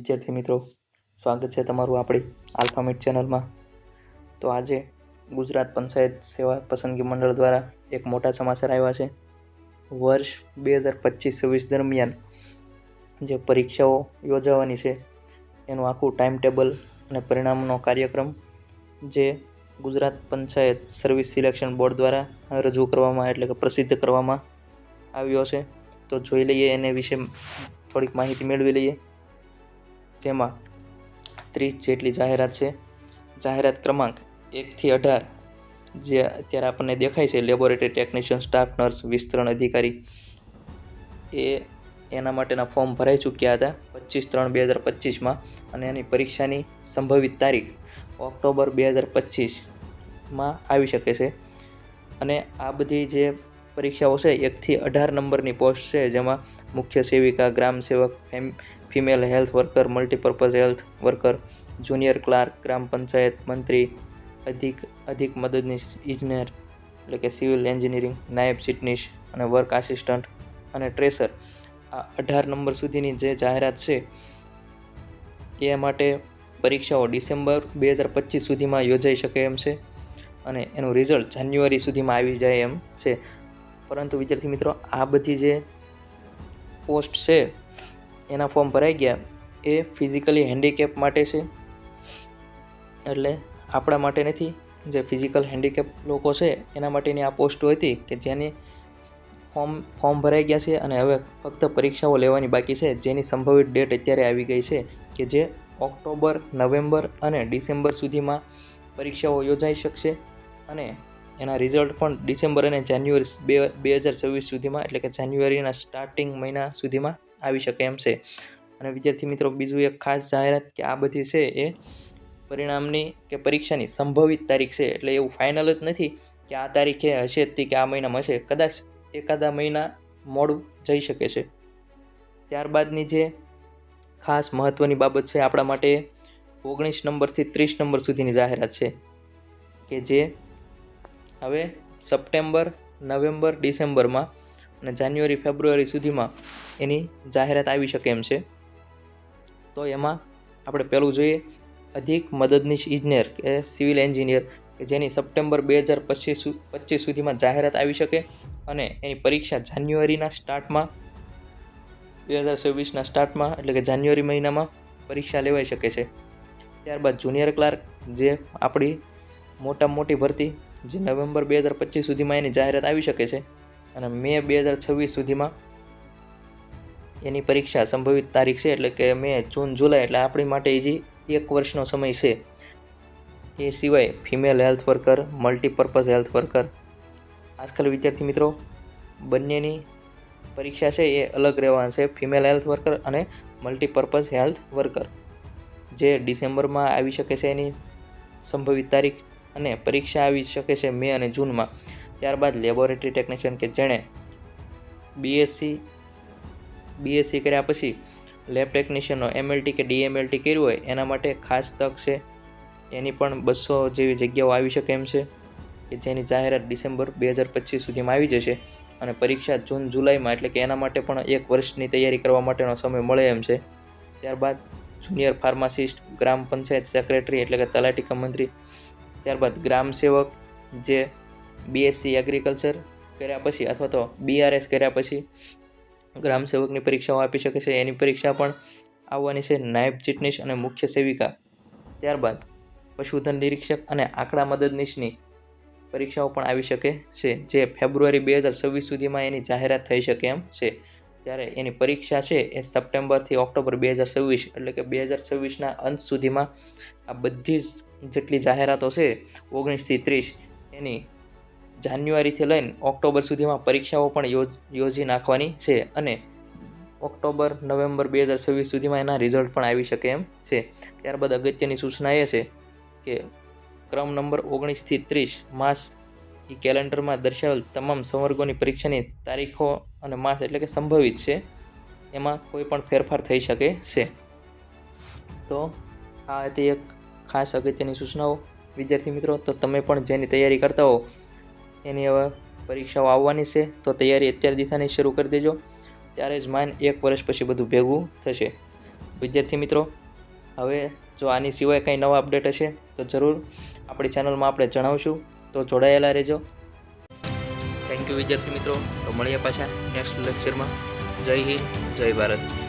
વિદ્યાર્થી મિત્રો, સ્વાગત છે તમારું આપણી આલ્ફામેટ ચેનલમાં. તો આજે ગુજરાત પંચાયત સેવા પસંદગી મંડળ દ્વારા એક મોટા સમાચાર આવ્યા છે. વર્ષ 2025-26 દરમિયાન જે પરીક્ષાઓ યોજાવાની છે એનું આખું ટાઈમ ટેબલ અને પરિણામનો કાર્યક્રમ જે Gujarat panchayat service selection board દ્વારા રજૂ કરવામાં એટલે કે પ્રસિદ્ધ કરવામાં આવ્યો છે. તો જોઈ લઈએ એને વિશે થોડીક માહિતી મેળવી લઈએ. જેમાં 30 જેટલી જાહેરાત છે. જાહેરાત ક્રમાંક 1 થી 18 જે અત્યારે આપણને દેખાય છે, લેબોરેટરી ટેકનિશિયન, સ્ટાફ નર્સ, વિસ્તરણ અધિકારી, એના માટેના ફોર્મ ભરાઈ ચૂક્યા હતા 25/3/2025માં અને એની પરીક્ષાની સંભવિત તારીખ ઓક્ટોબર 2025માં આવી શકે છે. અને આ બધી જે પરીક્ષાઓ છે 1 થી 18 નંબરની પોસ્ટ છે, જેમાં મુખ્ય સેવિકા, ગ્રામ સેવક, female health worker, multipurpose health worker, junior clerk, ગ્રામ પંચાયત મંત્રી, અધિક મદદનીશ ઇજનેર એટલે કે સિવિલ એન્જિનિયરિંગ, નાયબ ચીટનીશ અને વર્ક આસિસ્ટન્ટ અને ટ્રેસર. આ 18 નંબર સુધીની જે જાહેરાત છે એ માટે પરીક્ષાઓ ડિસેમ્બર 2025 સુધીમાં યોજાઈ શકે એમ છે અને એનું રિઝલ્ટ જાન્યુઆરી સુધીમાં આવી જાય એમ છે. પરંતુ વિદ્યાર્થી મિત્રો, આ બધી જે પોસ્ટ છે એના ફોર્મ ભરાઈ ગયા એ ફિઝિકલી હેન્ડીકેપ માટે છે, એટલે આપણા માટે નથી. જે ફિઝિકલ હેન્ડીકેપ લોકો છે એના માટેની આ પોસ્ટો હતી કે જેની ફોર્મ ભરાઈ ગયા છે અને હવે ફક્ત પરીક્ષાઓ લેવાની બાકી છે, જેની સંભવિત ડેટ અત્યારે આવી ગઈ છે કે જે ઓક્ટોબર, નવેમ્બર અને ડિસેમ્બર સુધીમાં પરીક્ષાઓ યોજાઈ શકશે અને એના રિઝલ્ટ પણ ડિસેમ્બર અને જાન્યુઆરી 2026 સુધીમાં એટલે કે જાન્યુઆરીના સ્ટાર્ટિંગ મહિના સુધીમાં આવી શકે એમ છે. અને વિદ્યાર્થી મિત્રો, બીજું એક ખાસ જાહેરાત કે આ બધી છે એ પરિણામની કે પરીક્ષાની સંભવિત તારીખ છે, એટલે એવું ફાઇનલ જ નથી કે આ તારીખે હશે જ કે આ મહિનામાં હશે. કદાચ એકાદા મહિના મોડું જઈ શકે છે. ત્યારબાદની જે ખાસ મહત્ત્વની બાબત છે આપણા માટે 19 નંબરથી 30 નંબર સુધીની જાહેરાત છે કે જે હવે સપ્ટેમ્બર, નવેમ્બર, ડિસેમ્બરમાં અને જાન્યુઆરી, ફેબ્રુઆરી સુધીમાં એની જાહેરાત આવી શકે એમ છે. તો એમાં આપણે પહેલું જોઈએ અધિક મદદનીશ ઇજનેર કે સિવિલ એન્જિનિયર કે જેની સપ્ટેમ્બર 2025 સુધીમાં જાહેરાત આવી શકે અને એની પરીક્ષા જાન્યુઆરીના સ્ટાર્ટમાં 2026ના સ્ટાર્ટમાં એટલે કે જાન્યુઆરી મહિનામાં પરીક્ષા લેવાઈ શકે છે. ત્યારબાદ જુનિયર ક્લાર્ક જે આપણી મોટામાં મોટી ભરતી જે નવેમ્બર 2025 સુધીમાં એની જાહેરાત આવી શકે છે અને મે 2026 સુધીમાં એની પરીક્ષા સંભવિત તારીખ છે, એટલે કે મે, જૂન, જુલાઈ, એટલે આપણી માટે હજી 1 વર્ષનો સમય છે. એ સિવાય female health worker, multipurpose health worker. આજકાલ વિદ્યાર્થી મિત્રો બંનેની પરીક્ષા છે એ અલગ રહેવાના છે, ફિમેલ હેલ્થ વર્કર અને મલ્ટીપર્પઝ હેલ્થ વર્કર, જે ડિસેમ્બરમાં આવી શકે છે એની સંભવિત તારીખ અને પરીક્ષા આવી શકે છે મે અને જૂનમાં. ત્યારબાદ લેબોરેટરી ટેકનિશિયન કે જેણે બીએસસી કર્યા પછી લેબ ટેકનિશિયનનો MLT કે DMLT કર્યું હોય એના માટે ખાસ તક છે. એની પણ 200 જેવી જગ્યાઓ આવી શકે એમ છે કે જેની જાહેરાત ડિસેમ્બર 2025 સુધીમાં આવી જશે અને પરીક્ષા જૂન, જુલાઈમાં, એટલે કે એના માટે પણ 1 વર્ષની તૈયારી કરવા માટેનો સમય મળે એમ છે. ત્યારબાદ જુનિયર ફાર્માસિસ્ટ, ગ્રામ પંચાયત સેક્રેટરી એટલે કે તલાટી કમ મંત્રી. ત્યારબાદ ગ્રામ સેવક જે BSc એગ્રીકલ્ચર કર્યા પછી અથવા તો BRS કર્યા પછી ગ્રામ સેવકની પરીક્ષાઓ આપી શકે છે, એની પરીક્ષા પણ આવવાની છે. નાયબ ચીટનીશ અને મુખ્ય સેવિકા. ત્યારબાદ પશુધન નિરીક્ષક અને આંકડા મદદનીશની પરીક્ષાઓ પણ આવી શકે છે, જે ફેબ્રુઆરી 2026 સુધીમાં એની જાહેરાત થઈ શકે એમ છે. ત્યારે એની પરીક્ષા છે એ સપ્ટેમ્બરથી ઓક્ટોબર 2026 એટલે કે 2026ના અંત સુધીમાં આ બધી જ જેટલી જાહેરાતો છે 19 થી 30 એની જાન્યુઆરીથી લઈને ઓક્ટોબર સુધીમાં પરીક્ષાઓ પણ યોજી નાખવાની છે અને ઓક્ટોબર, નવેમ્બર 2026 સુધીમાં એના રિઝલ્ટ પણ આવી શકે એમ છે. ત્યારબાદ અગત્યની સૂચના એ છે કે ક્રમ નંબર 19 થી 30 માસ એ કેલેન્ડરમાં દર્શાવેલ તમામ સંવર્ગોની પરીક્ષાની તારીખો અને માસ એટલે કે સંભવિત છે, એમાં કોઈ પણ ફેરફાર થઈ શકે છે. તો આ હતી એક ખાસ અગત્યની સૂચનાઓ વિદ્યાર્થી મિત્રો. તો તમે પણ જેની તૈયારી કરતા હો એની હવે પરીક્ષાઓ આવવાની છે, તો તૈયારી અત્યાર દિશાની શરૂ કરી દેજો, ત્યારે જ 1 વર્ષ પછી બધું ભેગું થશે. વિદ્યાર્થી મિત્રો, હવે જો આની સિવાય કંઈ નવા અપડેટ હશે તો જરૂર આપણી ચેનલમાં આપણે જણાવશું, તો જોડાયેલા રહેજો. થેન્ક યુ વિદ્યાર્થી મિત્રો. તો મળીએ પાછા નેક્સ્ટ લેક્ચરમાં. જય હિન્દ, જય ભારત.